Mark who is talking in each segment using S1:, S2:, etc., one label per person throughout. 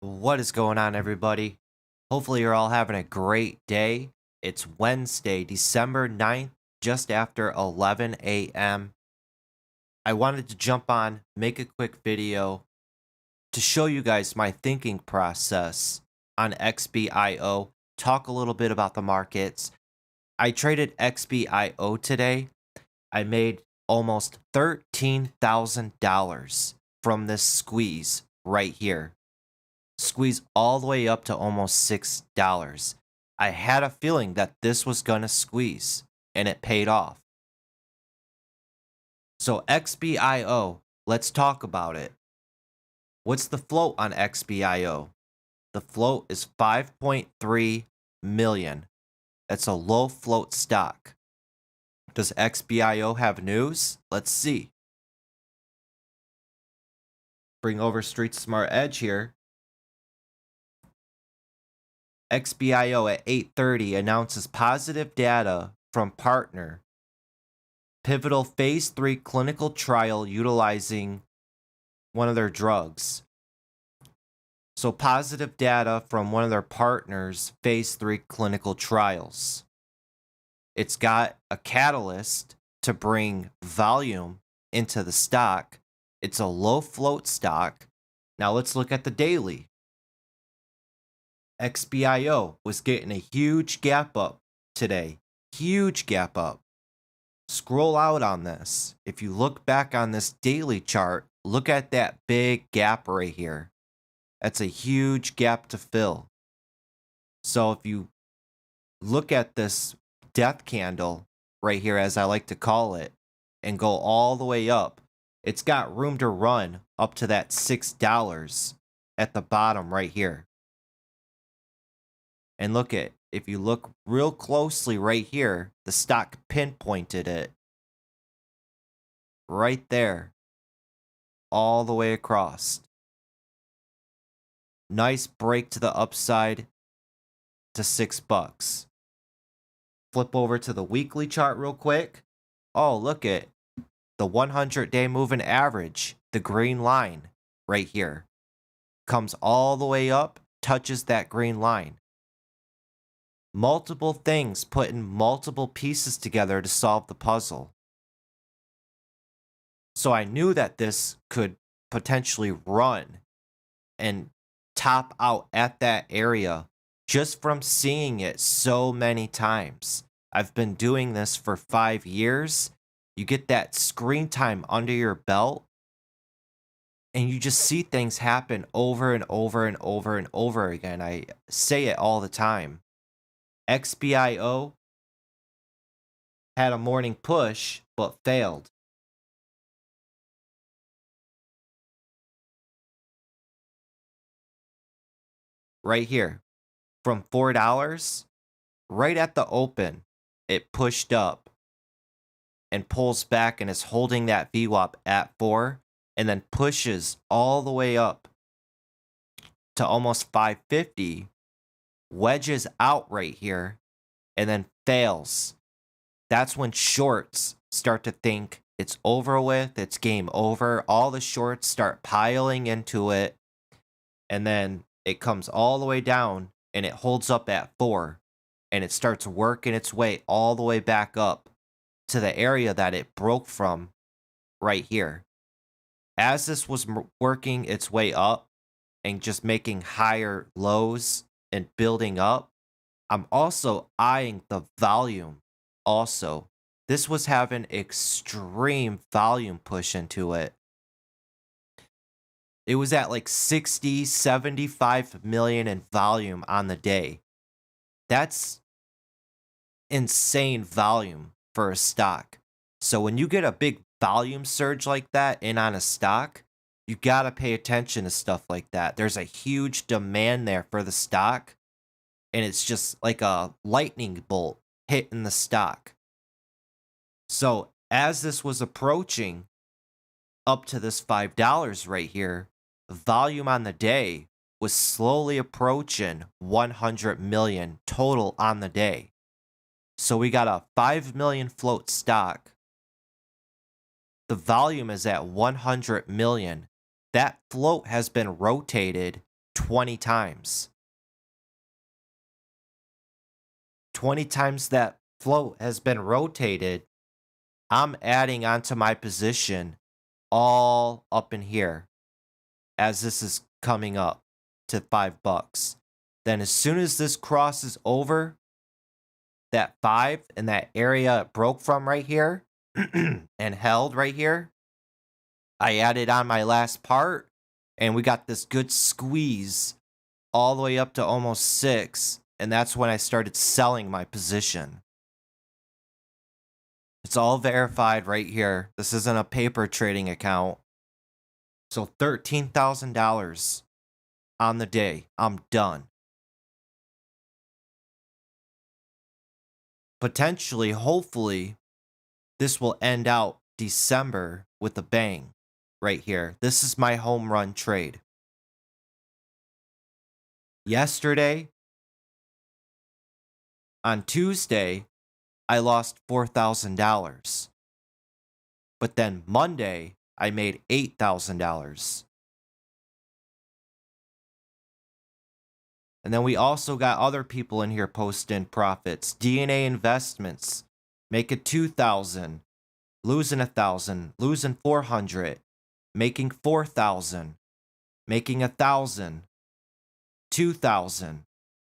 S1: What is going on, everybody? Hopefully, you're all having a great day. It's Wednesday, December 9th, just after 11 a.m. I wanted to jump on, make a quick video to show you guys my thinking process on XBIO, talk a little bit about the markets. I traded XBIO today. I made almost $13,000 from this squeeze right here. Squeeze all the way up to almost $6. I had a feeling that this was going to squeeze, and it paid off. So XBIO, let's talk about it. What's the float on XBIO? The float is 5.3 million. That's a low float stock. Does XBIO have news? Let's see. Bring over Street Smart Edge here. XBIO at 8:30 announces positive data from partner. Pivotal phase 3 clinical trial utilizing one of their drugs. So positive data from one of their partners' phase 3 clinical trials. It's got a catalyst to bring volume into the stock. It's a low float stock. Now let's look at the daily. XBIO was getting a huge gap up today. Huge gap up. Scroll out on this. If you look back on this daily chart, look at that big gap right here. That's a huge gap to fill. So if you look at this death candle right here, as I like to call it, and go all the way up, it's got room to run up to that $6 at the bottom right here. And look at, if you look real closely right here, the stock pinpointed it right there, all the way across. Nice break to the upside to $6. Flip over to the weekly chart real quick. Oh, look at the 100-day moving average, the green line right here. Comes all the way up, touches that green line. Multiple things putting multiple pieces together to solve the puzzle. So I knew that this could potentially run and top out at that area just from seeing it so many times. I've been doing this for 5 years. You get that screen time under your belt, and you just see things happen over and over and over and over again. I say it all the time. XBIO had a morning push, but failed. Right here. From $4, right at the open, it pushed up and pulls back and is holding that VWAP at 4, and then pushes all the way up to almost 550. Wedges out right here, and then fails. That's when shorts start to think it's over with, it's game over. All the shorts start piling into it, and then it comes all the way down, and it holds up at 4, and it starts working its way all the way back up to the area that it broke from right here. As this was working its way up and just making higher lows and building up, I'm also eyeing the volume also. This was having extreme volume push into it. It was at like 60, 75 million in volume on the day. That's insane volume for a stock. So when you get a big volume surge like that in on a stock, you got to pay attention to stuff like that. There's a huge demand there for the stock, and it's just like a lightning bolt hitting the stock. So as this was approaching up to this $5 right here, volume on the day was slowly approaching 100 million total on the day. So we got a 5 million float stock. The volume is at 100 million. That float has been rotated 20 times. 20 times that float has been rotated, I'm adding onto my position all up in here as this is coming up to $5. Then as soon as this crosses over that 5 and that area it broke from right here and held right here, I added on my last part and we got this good squeeze all the way up to almost 6, and that's when I started selling my position. It's all verified right here. This isn't a paper trading account. So $13,000 on the day. I'm done. Potentially, hopefully, this will end out December with a bang right here. This is my home run trade. Yesterday, on Tuesday, I lost $4,000. But then Monday, I made $8,000. And then we also got other people in here posting profits. DNA Investments making $2,000, losing $1,000, losing $400, making $4,000, making $1,000, $2,000,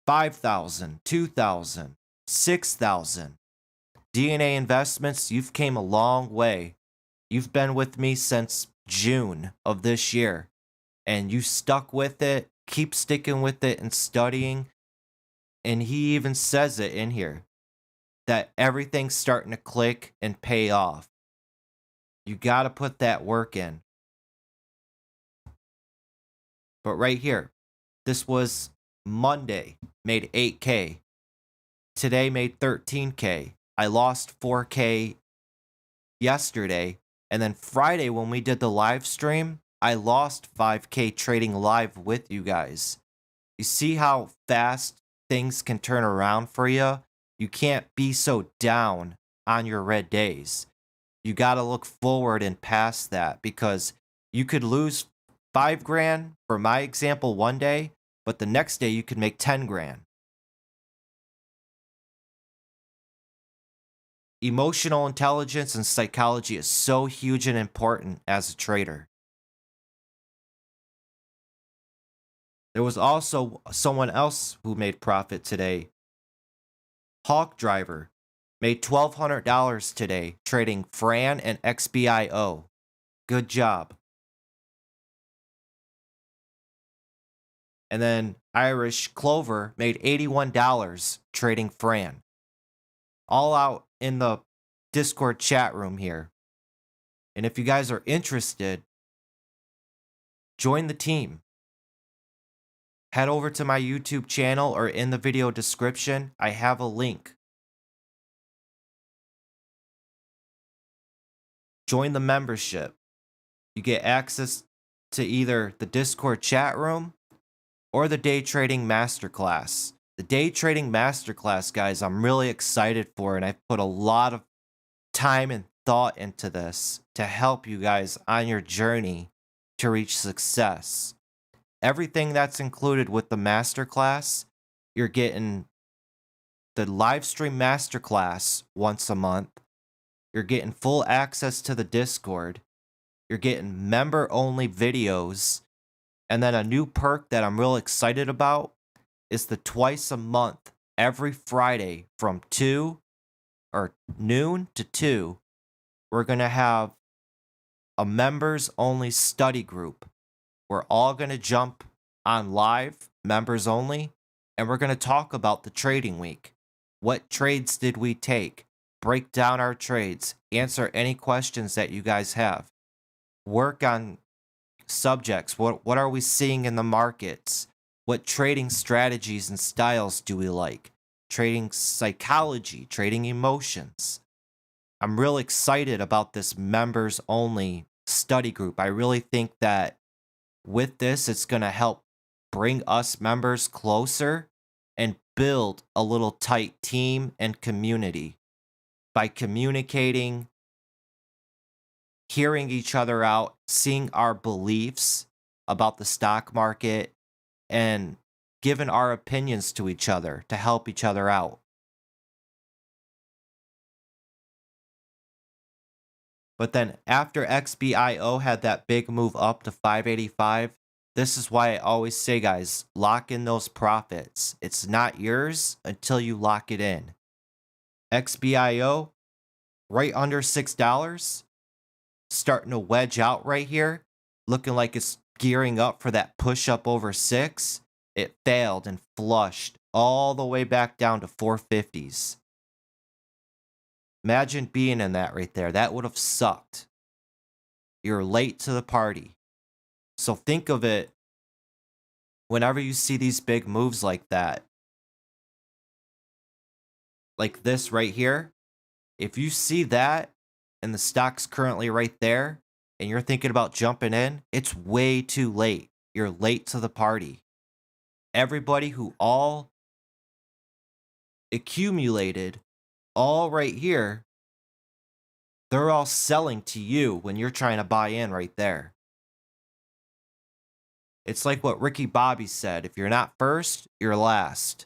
S1: $5,000, $2,000, $6,000. DNA Investments, you've came a long way. You've been with me since June of this year, and you stuck with it. Keep sticking with it and studying. And he even says it in here that everything's starting to click and pay off. You got to put that work in. But right here, this was Monday, made 8K. Today made 13K. I lost 4K yesterday. And then Friday, when we did the live stream, I lost 5K trading live with you guys. You see how fast things can turn around for you? You can't be so down on your red days. You got to look forward and past that, because you could lose 5 grand, for my example, one day, but the next day you could make 10 grand. Emotional intelligence and psychology is so huge and important as a trader. There was also someone else who made profit today. Hawk Driver made $1,200 today trading Fran and XBIO. Good job. And then Irish Clover made $81 trading Fran. All out in the Discord chat room here. And if you guys are interested, join the team. Head over to my YouTube channel, or in the video description, I have a link. Join the membership. You get access to either the Discord chat room or the day trading masterclass. The day trading masterclass, guys, I'm really excited for, and I've put a lot of time and thought into this to help you guys on your journey to reach success. Everything that's included with the masterclass, you're getting the live stream masterclass once a month. You're getting full access to the Discord. You're getting member-only videos. And then a new perk that I'm real excited about is the twice a month, every Friday from noon to 2, we're going to have a members-only study group. We're all going to jump on live, members only, and we're going to talk about the trading week. What trades did we take? Break down our trades, answer any questions that you guys have, work on subjects. What are we seeing in the markets? What trading strategies and styles do we like? Trading psychology, trading emotions. I'm real excited about this members only study group. I really think that with this, it's going to help bring us members closer and build a little tight team and community by communicating, hearing each other out, seeing our beliefs about the stock market, and giving our opinions to each other to help each other out. But then after XBIO had that big move up to 585, this is why I always say, guys, lock in those profits. It's not yours until you lock it in. XBIO, right under $6, starting to wedge out right here, looking like it's gearing up for that push up over 6. It failed and flushed all the way back down to 450s. Imagine being in that right there. That would have sucked. You're late to the party. So think of it whenever you see these big moves like that. Like this right here. If you see that and the stock's currently right there and you're thinking about jumping in, it's way too late. You're late to the party. Everybody who all accumulated all right here, they're all selling to you when you're trying to buy in right there. It's like what Ricky Bobby said, if you're not first, you're last.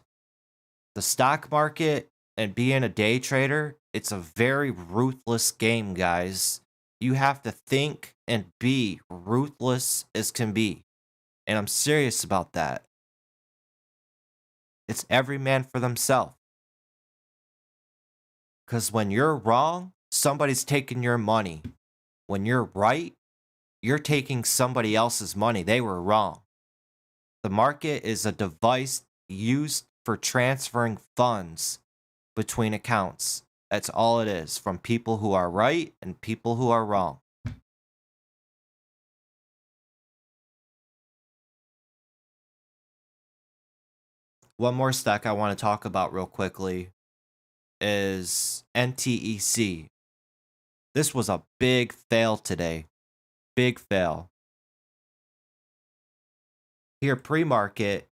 S1: The stock market and being a day trader, it's a very ruthless game, guys. You have to think and be ruthless as can be. And I'm serious about that. It's every man for themselves. Because when you're wrong, somebody's taking your money. When you're right, you're taking somebody else's money. They were wrong. The market is a device used for transferring funds between accounts. That's all it is, from people who are right and people who are wrong. One more stock I want to talk about real quickly is NTEC. This was a big fail today. Big fail. Here, pre-market,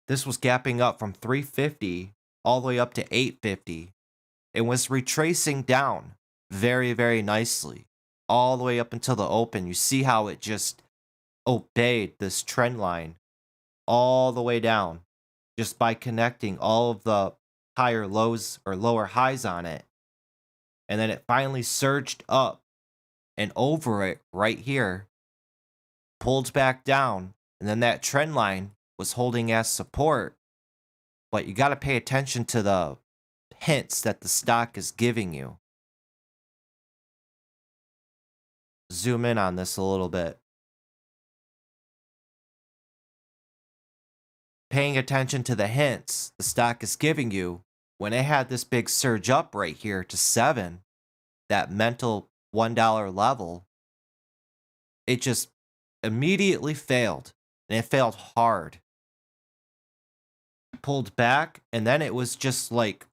S1: this was gapping up from 350 all the way up to 850. It was retracing down very, very nicely all the way up until the open. You see how it just obeyed this trend line all the way down just by connecting all of the higher lows or lower highs on it. And then it finally surged up and over it right here, pulled back down, and then that trend line was holding as support. But you got to pay attention to the hints that the stock is giving you. Zoom in on this a little bit. Paying attention to the hints the stock is giving you. When it had this big surge up right here to 7, that mental $1 level, it just immediately failed, and it failed hard. Pulled back, and then it was just like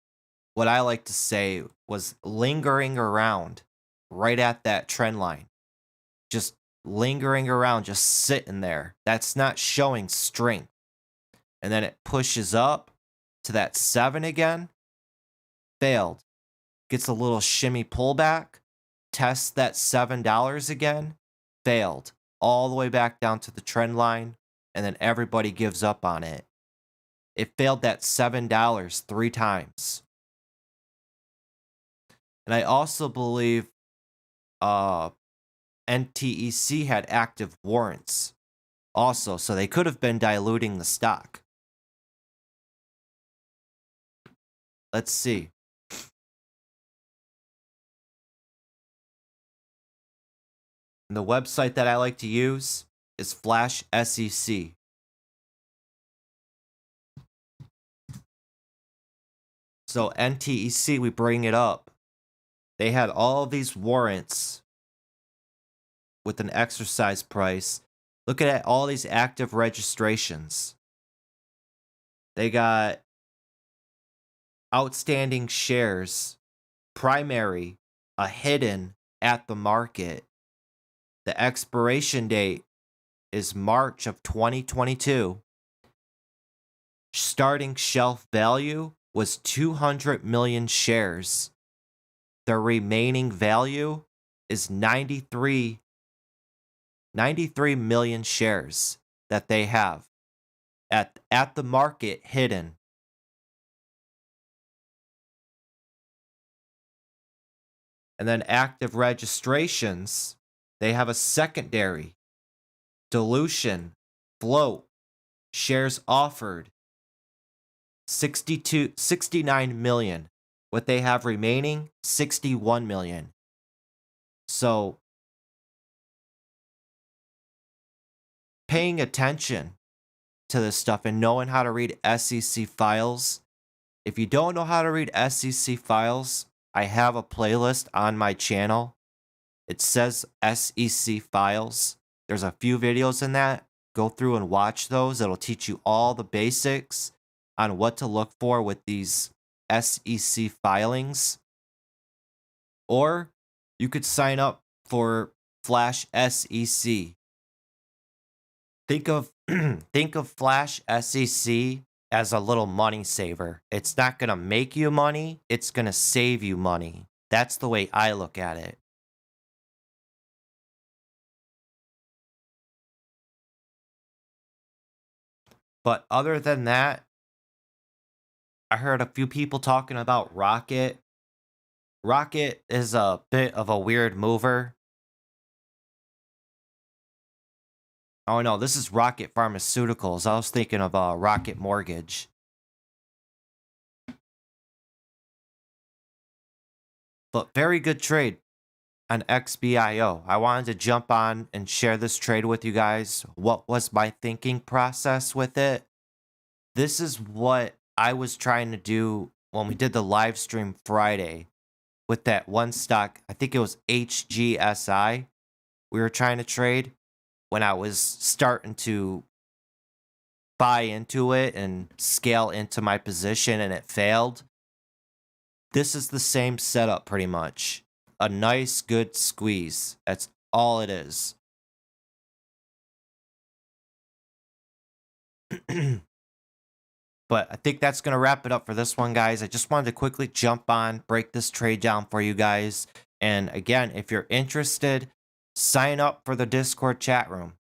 S1: what I like to say was lingering around right at that trend line. Just lingering around, just sitting there. That's not showing strength. And then it pushes up to that 7 again. Failed. Gets a little shimmy pullback. Tests that $7 again. Failed. All the way back down to the trend line. And then everybody gives up on it. It failed that $7 3 times. And I also believe NTEC had active warrants also, so they could have been diluting the stock. Let's see. And the website that I like to use is Flash SEC. So NTEC, we bring it up. They had all these warrants with an exercise price. Look at all these active registrations. They got outstanding shares, primary, a hidden at the market. The expiration date is March of 2022. Starting shelf value was 200 million shares. The remaining value is 93 million shares. that they have at the market hidden. And then active registrations, they have a secondary, dilution, float, shares offered, 69 million. What they have remaining, 61 million. So paying attention to this stuff and knowing how to read SEC files. If you don't know how to read SEC files, I have a playlist on my channel. It says SEC files. There's a few videos in that. Go through and watch those. It'll teach you all the basics on what to look for with these SEC filings. Or you could sign up for Flash SEC. Think of Flash SEC as a little money saver. It's not going to make you money, it's going to save you money. That's the way I look at it. But other than that, I heard a few people talking about Rocket. Rocket is a bit of a weird mover. Oh no, this is Rocket Pharmaceuticals. I was thinking of Rocket Mortgage. But very good trade on XBIO. I wanted to jump on and share this trade with you guys. What was my thinking process with it? This is what I was trying to do when we did the live stream Friday with that one stock. I think it was HGSI. We were trying to trade when I was starting to buy into it and scale into my position and it failed. This is the same setup pretty much. A nice, good squeeze. That's all it is. But I think that's going to wrap it up for this one, guys. I just wanted to quickly jump on, break this trade down for you guys. And again, if you're interested, sign up for the Discord chat room.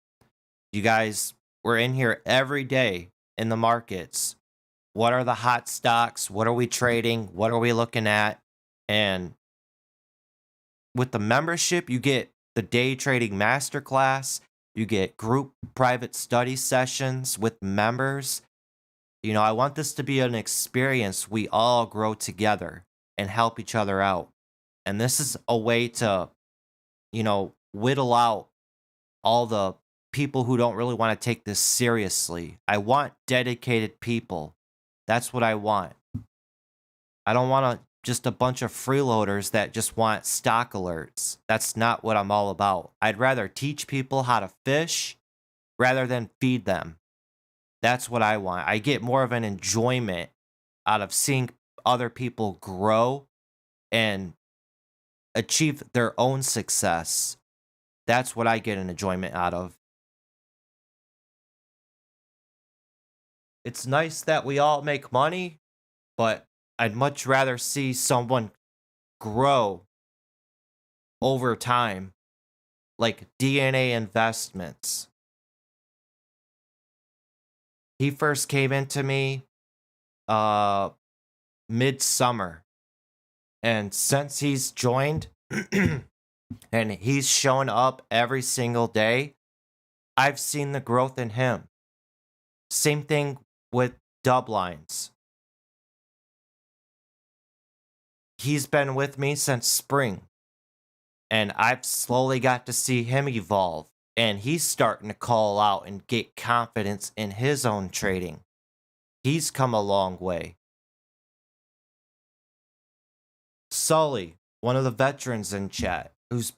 S1: You guys, we're in here every day in the markets. What are the hot stocks? What are we trading? What are we looking at? And with the membership, you get the day trading masterclass. You get group private study sessions with members. You know, I want this to be an experience we all grow together and help each other out. And this is a way to, you know, whittle out all the people who don't really want to take this seriously. I want dedicated people. That's what I want. I don't want just a bunch of freeloaders that just want stock alerts. That's not what I'm all about. I'd rather teach people how to fish rather than feed them. That's what I want. I get more of an enjoyment out of seeing other people grow and achieve their own success. That's what I get an enjoyment out of. It's nice that we all make money, but I'd much rather see someone grow over time, like DNA Investments. He first came into me midsummer, and since he's joined and he's shown up every single day, I've seen the growth in him. Same thing with Dublines. He's been with me since spring, and I've slowly got to see him evolve, and he's starting to call out and get confidence in his own trading. He's come a long way. Sully, one of the veterans in chat, he's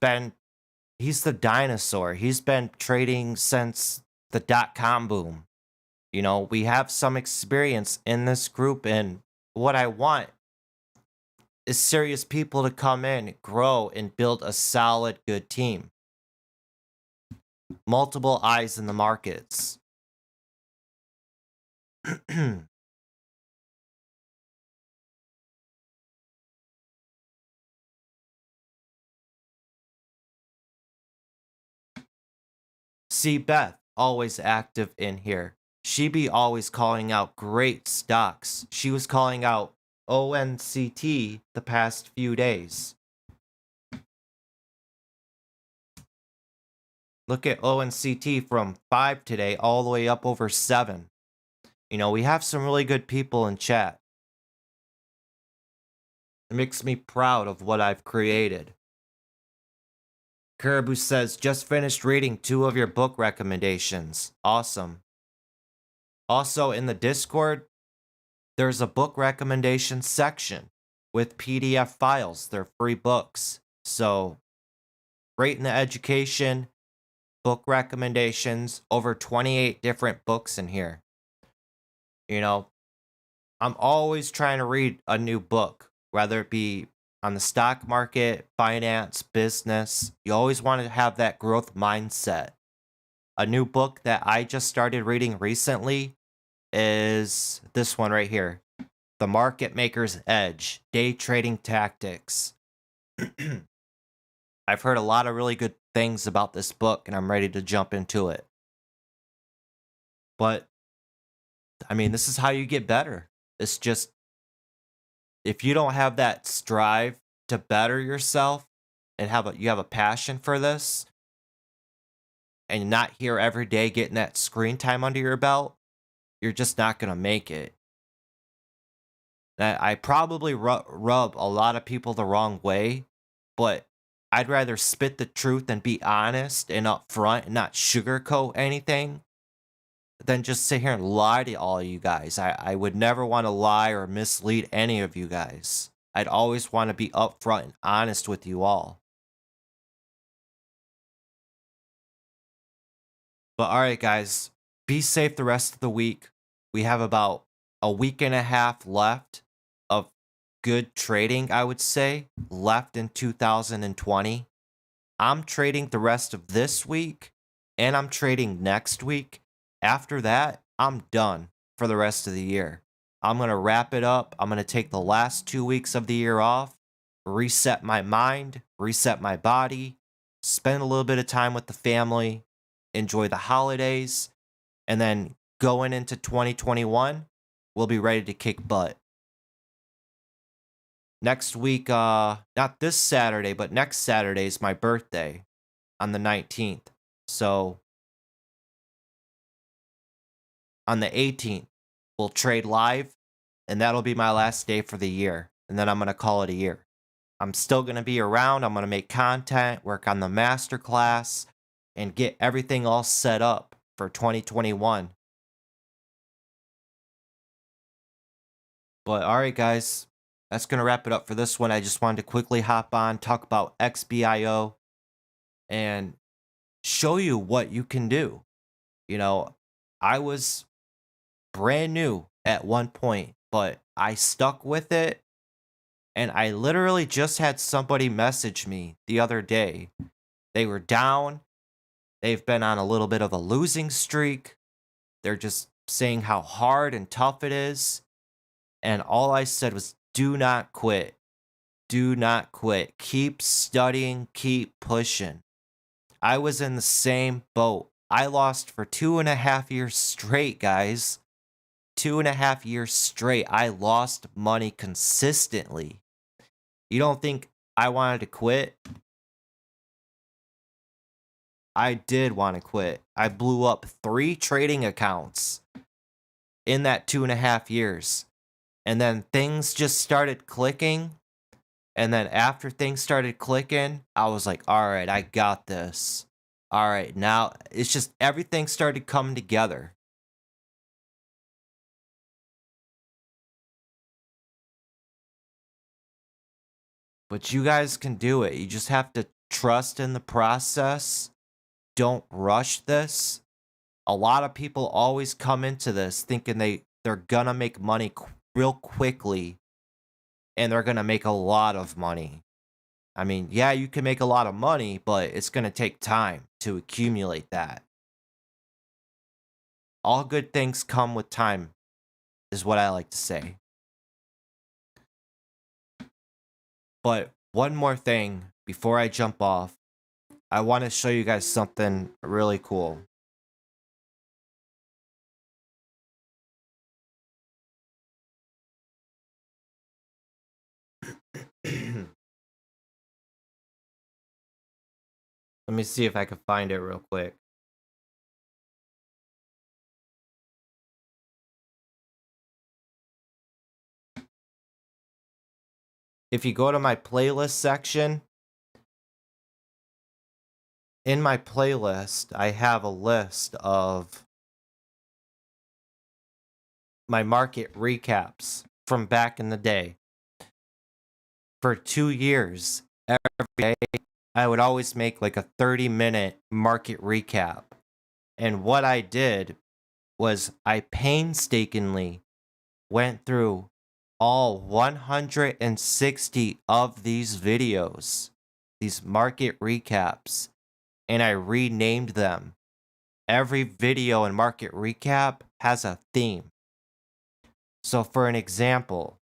S1: the dinosaur. He's been trading since the .com boom. You know, we have some experience in this group, and what I want is serious people to come in, grow, and build a solid, good team. Multiple eyes in the markets. See, Beth, always active in here. She be always calling out great stocks. She was calling out ONCT the past few days. Look at ONCT from 5 today all the way up over 7. You know, we have some really good people in chat. It makes me proud of what I've created. Caribou says, just finished reading 2 of your book recommendations. Awesome. Also, in the Discord, there's a book recommendation section with PDF files. They're free books. So, great in the education, book recommendations, over 28 different books in here. You know, I'm always trying to read a new book, whether it be on the stock market, finance, business. You always want to have that growth mindset. A new book that I just started reading recently is this one right here, The Market Maker's Edge, Day Trading Tactics. I've heard a lot of really good things about this book, and I'm ready to jump into it. But, I mean, this is how you get better. It's just, if you don't have that strive to better yourself and you have a passion for this, and you're not here every day getting that screen time under your belt, you're just not going to make it. I probably rub a lot of people the wrong way, but I'd rather spit the truth and be honest and upfront and not sugarcoat anything than just sit here and lie to all you guys. I would never want to lie or mislead any of you guys. I'd always want to be upfront and honest with you all. But alright guys, be safe the rest of the week. We have about a week and a half left of good trading, I would say, left in 2020. I'm trading the rest of this week, and I'm trading next week. After that, I'm done for the rest of the year. I'm going to wrap it up. I'm going to take the last 2 weeks of the year off, reset my mind, reset my body, spend a little bit of time with the family, enjoy the holidays, and then going into 2021, we'll be ready to kick butt. Next week, not this Saturday, but next Saturday is my birthday on the 19th. So on the 18th, we'll trade live, and that'll be my last day for the year. And then I'm going to call it a year. I'm still going to be around. I'm going to make content, work on the masterclass, and get everything all set up for 2021. But alright guys, that's going to wrap it up for this one. I just wanted to quickly hop on, talk about XBIO, and show you what you can do. You know, I was brand new at one point, but I stuck with it, and I literally just had somebody message me the other day. They were down. They've been on a little bit of a losing streak. They're just saying how hard and tough it is. And all I said was, do not quit. Do not quit. Keep studying. Keep pushing. I was in the same boat. I lost for 2.5 years straight, guys. 2.5 years straight. I lost money consistently. You don't think I wanted to quit? I did want to quit. I blew up 3 trading accounts in that 2.5 years. And then things just started clicking. And then after things started clicking, I was like, all right, I got this. All right, now it's just everything started coming together. But you guys can do it. You just have to trust in the process. Don't rush this. A lot of people always come into this thinking they're gonna make money real quickly, and they're gonna make a lot of money. I mean, yeah, you can make a lot of money, but it's gonna take time to accumulate that. All good things come with time, is what I like to say. But one more thing before I jump off, I want to show you guys something really cool. Let me see if I can find it real quick. If you go to my playlist section, in my playlist, I have a list of my market recaps from back in the day. For 2 years, every day, I would always make like a 30-minute market recap. And what I did was I painstakingly went through all 160 of these videos, these market recaps, and I renamed them. Every video and market recap has a theme. So for an example,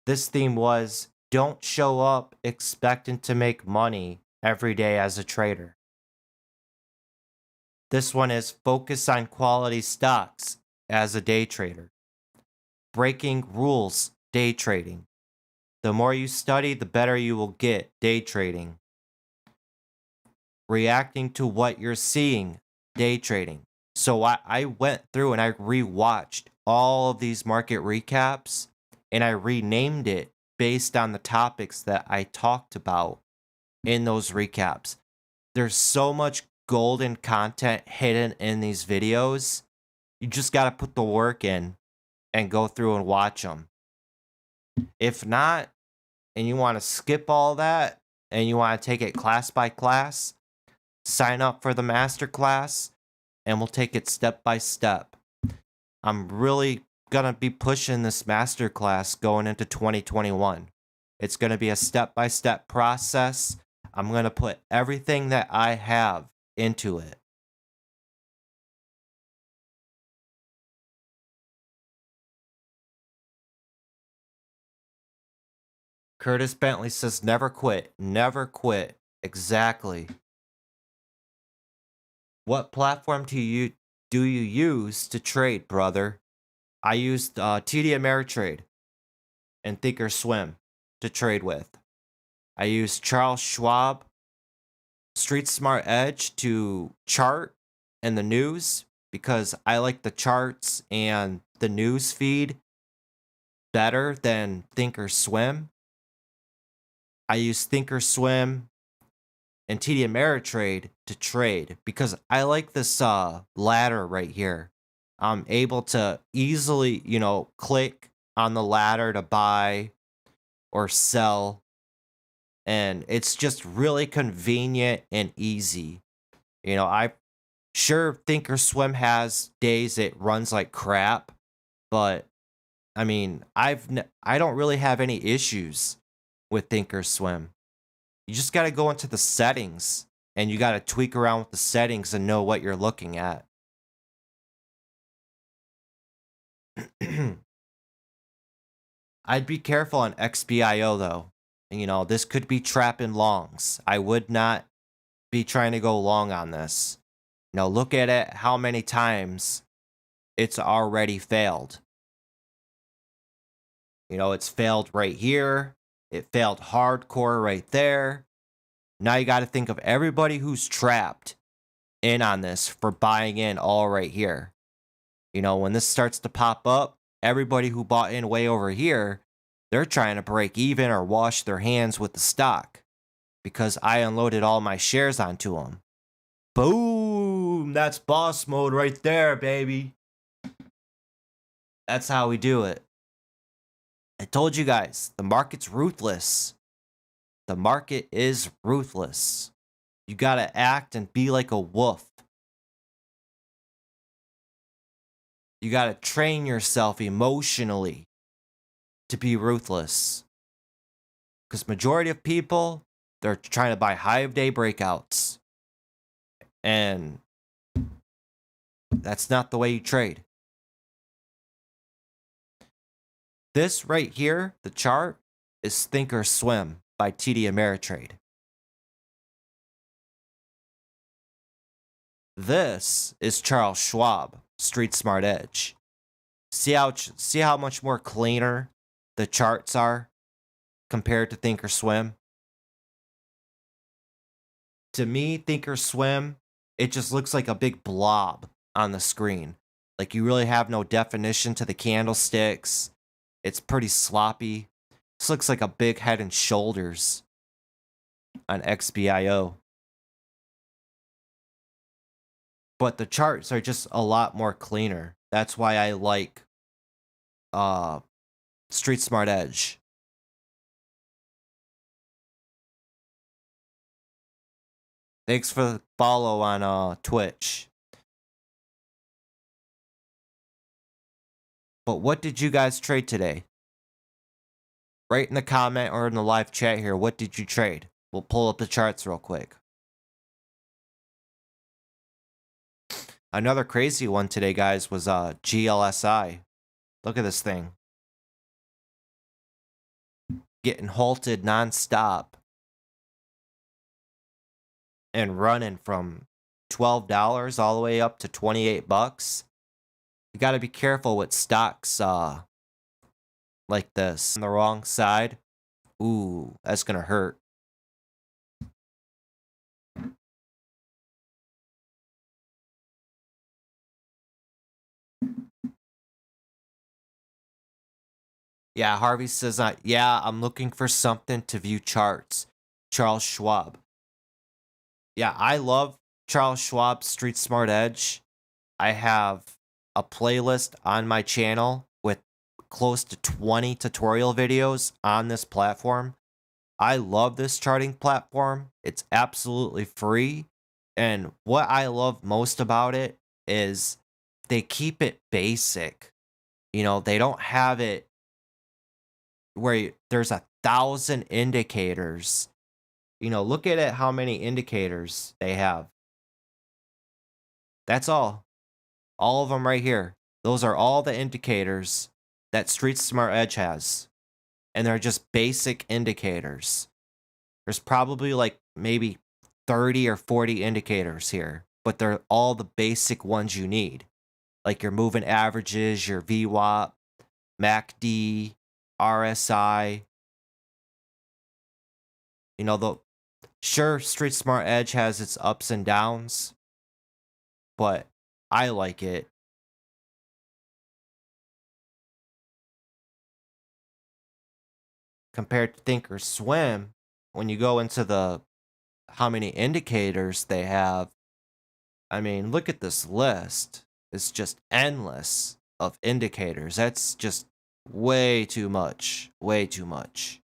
S1: this theme was don't show up expecting to make money every day as a trader. This one is focus on quality stocks as a day trader. Breaking rules day trading. The more you study, the better you will get day trading. Reacting to what you're seeing day trading. So I went through and I rewatched all of these market recaps and I renamed it based on the topics that I talked about in those recaps. There's so much golden content hidden in these videos. You just got to put the work in and go through and watch them. If not, and you want to skip all that and you want to take it class by class, sign up for the masterclass and we'll take it step by step. I'm really going to be pushing this masterclass going into 2021. It's going to be a step by step process. I'm going to put everything that I have into it. Curtis Bentley says, never quit. Never quit. Exactly. What platform do you use to trade, brother? I used TD Ameritrade and Thinkorswim to trade with. I used Charles Schwab, Street Smart Edge to chart and the news because I like the charts and the news feed better than Thinkorswim. I use Thinkorswim and TD Ameritrade to trade because I like this ladder right here. I'm able to easily, click on the ladder to buy or sell. And it's just really convenient and easy. I sure Thinkorswim has days it runs like crap, but I mean, I don't really have any issues with Thinkorswim. You just got to go into the settings and you got to tweak around with the settings and know what you're looking at. I'd be careful on XBIO though. This could be trapping longs. I would not be trying to go long on this. Look at it, how many times it's already failed. It's failed right here. It failed hardcore right there. Now you got to think of everybody who's trapped in on this for buying in all right here. When this starts to pop up, everybody who bought in way over here, they're trying to break even or wash their hands with the stock because I unloaded all my shares onto them. Boom! That's boss mode right there, baby. That's how we do it. I told you guys, the market's ruthless. The market is ruthless. You gotta act and be like a wolf. You gotta train yourself emotionally to be ruthless. Because majority of people, they're trying to buy high of day breakouts. And that's not the way you trade. This right here, the chart, is Thinkorswim by TD Ameritrade. This is Charles Schwab, Street Smart Edge. See how much more cleaner the charts are compared to Thinkorswim? To me, Thinkorswim, it just looks like a big blob on the screen. Like you really have no definition to the candlesticks. It's pretty sloppy. This looks like a big head and shoulders on XBIO. But the charts are just a lot more cleaner. That's why I like Street Smart Edge. Thanks for the follow on Twitch. But what did you guys trade today? Write in the comment or in the live chat here, what did you trade? We'll pull up the charts real quick. Another crazy one today, guys, was GLSI. Look at this thing. Getting halted nonstop. And running from $12 all the way up to 28 bucks. You got to be careful with stocks like this. On the wrong side. Ooh, that's going to hurt. Yeah, Harvey says, yeah, I'm looking for something to view charts. Charles Schwab. Yeah, I love Charles Schwab's Street Smart Edge. I have a playlist on my channel with close to 20 tutorial videos on this platform. I love this charting platform. It's absolutely free. And what I love most about it is they keep it basic. You know, they don't have it where there's 1,000 indicators. You know, look at it, how many indicators they have. That's all. All of them right here. Those are all the indicators that Street Smart Edge has. And they're just basic indicators. There's probably like maybe 30 or 40 indicators here, but they're all the basic ones you need. Like your moving averages, your VWAP, MACD, RSI. You know, sure, Street Smart Edge has its ups and downs, but I like it. Compared to Thinkorswim, when you go into the how many indicators they have, I mean, look at this list. It's just endless of indicators. That's just way too much. Way too much.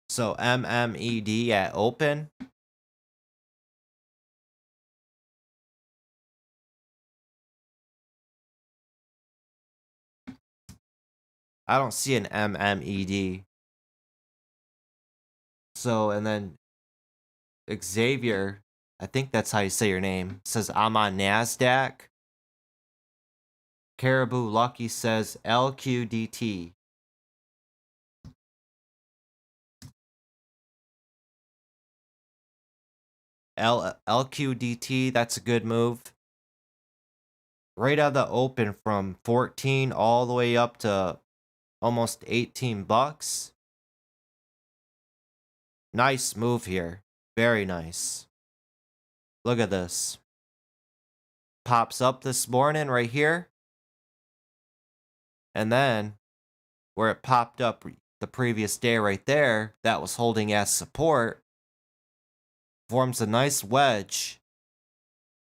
S1: So MMED at open. I don't see an MMED. So, and then Xavier, I think that's how you say your name, says I'm on NASDAQ. Caribou Lucky says LQDT. LQDT, that's a good move. Right out of the open from 14 all the way up to almost 18 bucks. Nice move here. Very nice. Look at this. Pops up this morning right here. And then where it popped up the previous day right there, that was holding as support, forms a nice wedge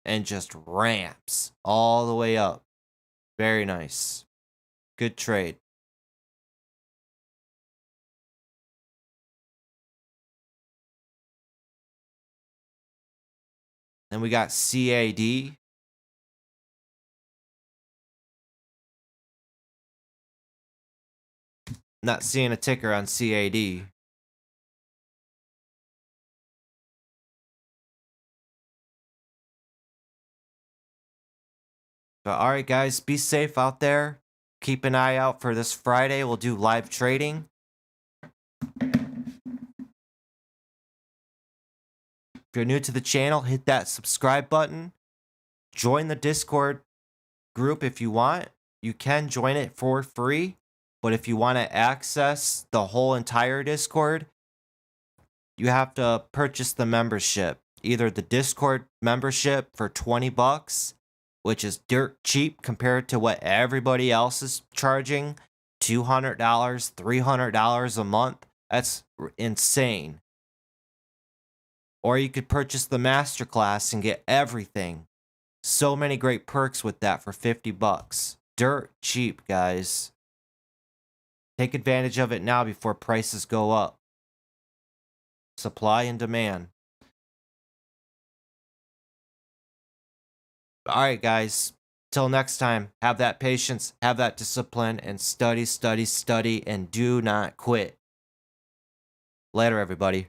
S1: and just ramps all the way up. Very nice. Good trade. Then we got CAD. Not seeing a ticker on CAD. But alright guys, be safe out there. Keep an eye out for this Friday. We'll do live trading. If you're new to the channel, hit that subscribe button. Join the Discord group if you want. You can join it for free, but if you want to access the whole entire Discord, you have to purchase the membership. Either the Discord membership for 20 bucks, which is dirt cheap compared to what everybody else is charging, $200, $300 a month. That's insane. Or you could purchase the masterclass and get everything. So many great perks with that for 50 bucks. Dirt cheap, guys. Take advantage of it now before prices go up. Supply and demand. Alright, guys. Till next time, have that patience, have that discipline, and study, study, study, and do not quit. Later, everybody.